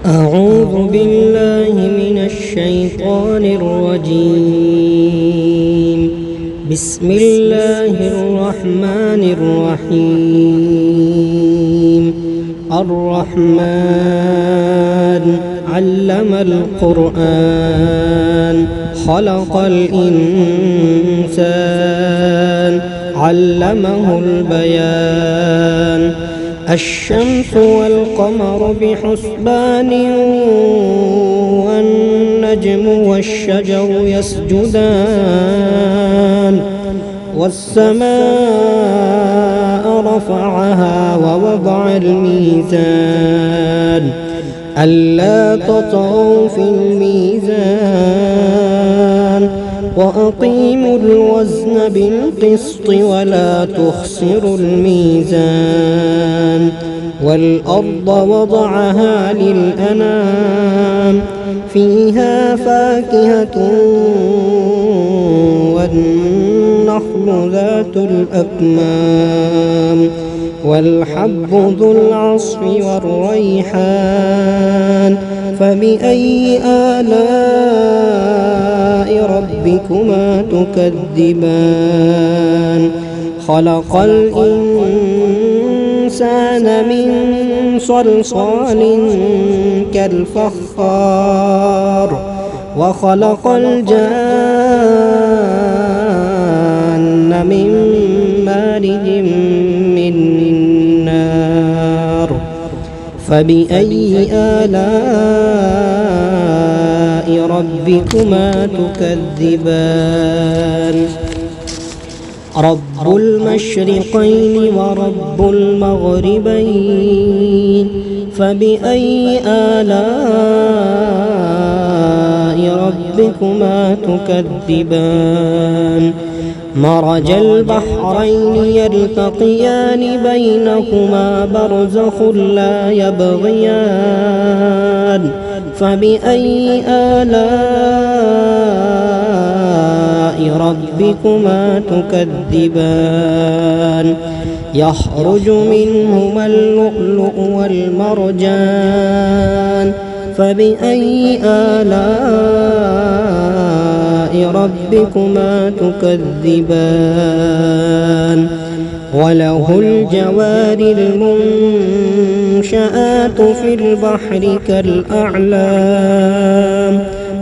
أعوذ بالله من الشيطان الرجيم. بسم الله الرحمن الرحيم. الرحمن علم القرآن خلق الإنسان علمه البيان. الشمس والقمر بحسبان والنجم والشجر يسجدان. والسماء رفعها ووضع الميزان ألا تطغوا في الميزان وأقيموا الوزن بالقسط ولا تخسروا الميزان. والأرض وضعها للأنام فيها فاكهة والنخل ذات الأكمام والحب ذو العصف والريحان. فبأي آلاء ربكما تكذبان؟ خلق الإنسان من صلصال كالفخار وخلق الجان من مارج من نار. فبأي آلاء ربكما تكذبان؟ رب المشرقين ورب المغربين. فبأي آلاء ربكما تكذبان؟ مرج البحرين يلتقيان بينهما برزخ لا يبغيان. فبأي آلاء ربكما تكذبان؟ يخرج منهما اللؤلؤ والمرجان. فبأي آلاء ربكما تكذبان؟ وله الجوار المنشآت في البحر كالأعلام.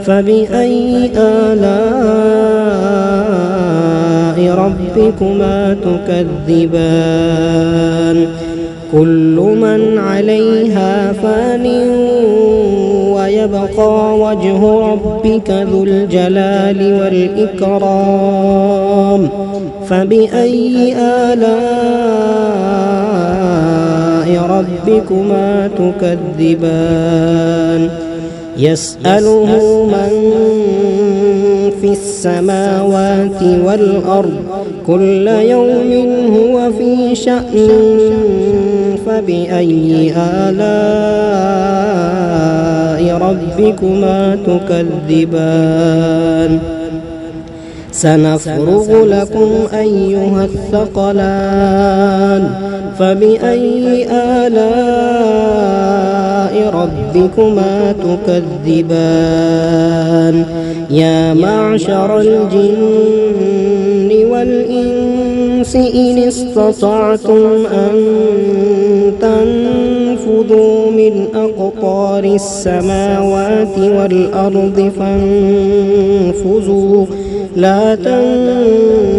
فبأي آلاء ربكما تكذبان؟ كل من عليها فان ويبقى وجه ربك ذو الجلال والإكرام. فبأي آلاء ربكما تكذبان؟ يسأله من في السماوات والأرض كل يوم هو في شأن. فبأي آلاء ربكما تكذبان؟ سنفرغ لكم أيها الثقلان. فبأي آلاء ربكما تكذبان؟ يا معشر الجن والإنس إن استطعتم أن تنفذوا من أقطار السماوات والأرض فانفذوا لا تنفذون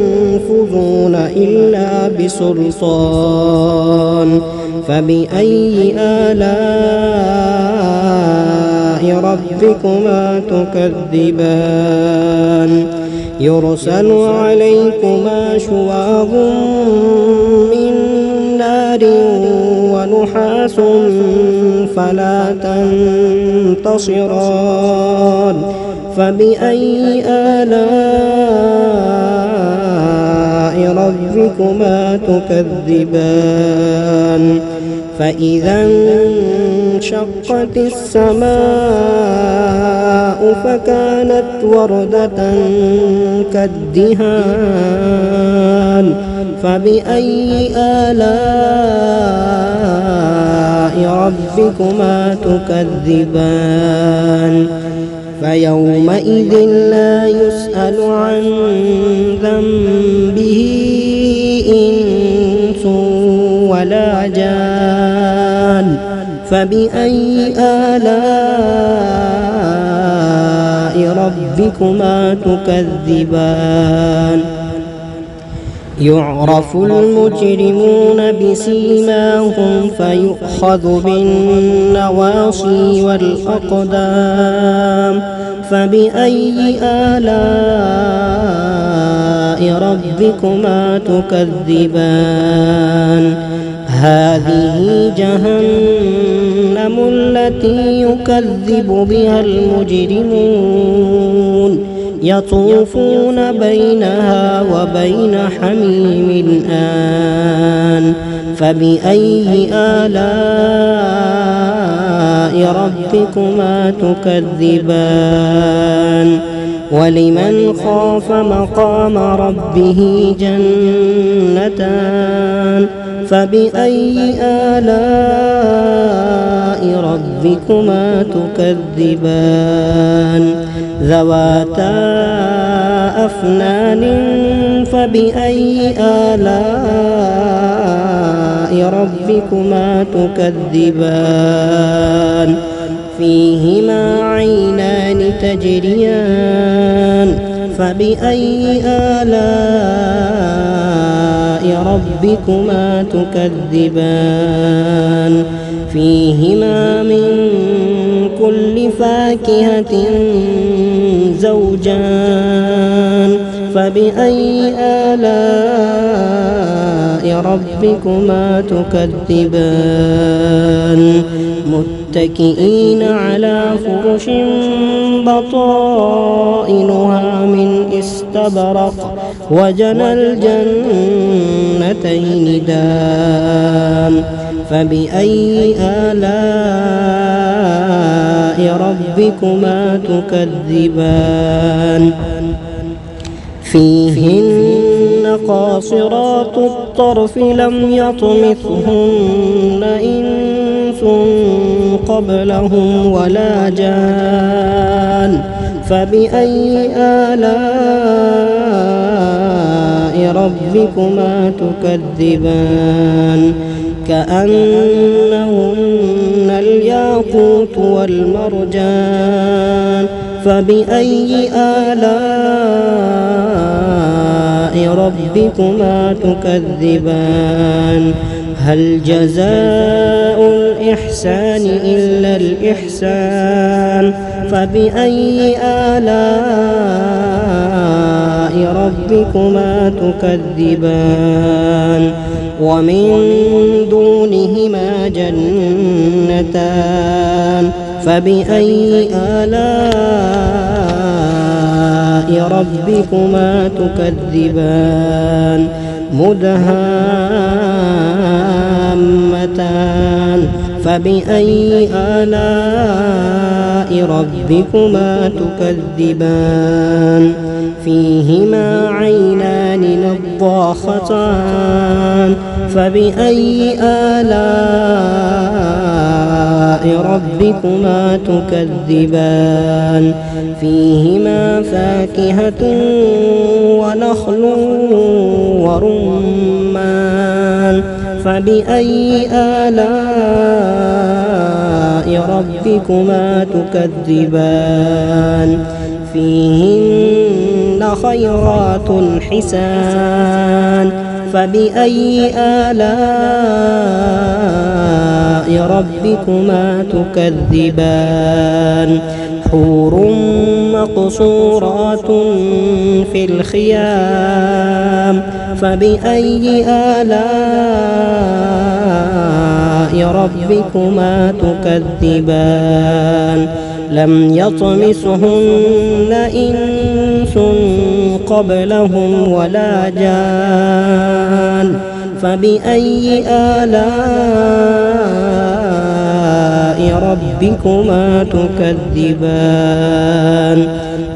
إلا بسلطان. فبأي آلاء ربكما تكذبان؟ يرسل عليكما شواظ من نار ونحاس فلا تنتصران. فبأي آلاء ربكما تكذبان؟ فإذا وانشقت السماء فكانت وردة كالدهان فبأي آلاء ربكما تكذبان فيومئذ لا يسأل عن ذنبه إنس ولا جان فبأي آلاء ربكما تكذبان يعرف المجرمون بسيماهم فيؤخذ بالنواصي والأقدام فبأي آلاء ربكما تكذبان هذه جهنم التي يكذب بها المجرمون يطوفون بينها وبين حميم آن فبأي آلاء ربكما تكذبان ولمن خاف مقام ربه جنتان فبأي آلاء ربكما تكذبان ذواتا أفنان فبأي آلاء ربكما تكذبان فيهما عينان تجريان فبأي آلاء ربكما تكذبان فيهما من كل فاكهة زوجان فبأي آلاء ربكما تكذبان متكئين على فرش بطائنها من استبرق وجنى الجنتين دان فبأي آلاء ربكما تكذبان فيهن قاصرات الطرف لم يطمثهن إنس قبلهم ولا جان فبأي آلاء ربكما تكذبان كأنهن الياقوت والمرجان فبأي آلاء ربكما تكذبان هل جزاء الإحسان إلا الإحسان فبأي آلاء ربكما تكذبان ومن دونهما جنتان فبأي آلاء ربكما تكذبان مدهامتان فبأي آلاء ربكما تكذبان فيهما عينان نضاختان فبأي آلاء ربكما تكذبان فيهما فاكهة ونخل ورمان فبأي آلاء ربكما تكذبان فيهن خيرات حسان فبأي آلاء ربكما تكذبان حور مقصورات في الخيام فبأي آلاء ربكما تكذبان لم يطمسهن إنس قبلهم ولا جان فبأي آلاء ربكما تكذبان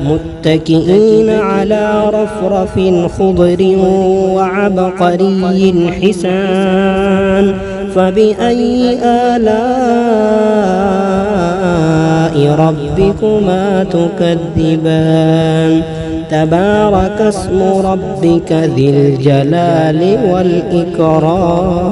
متكئين على رفرف خضر وعبقري حسان فبأي آلاء ربكما تكذبان تبارك اسم ربك ذي الجلال والإكرام.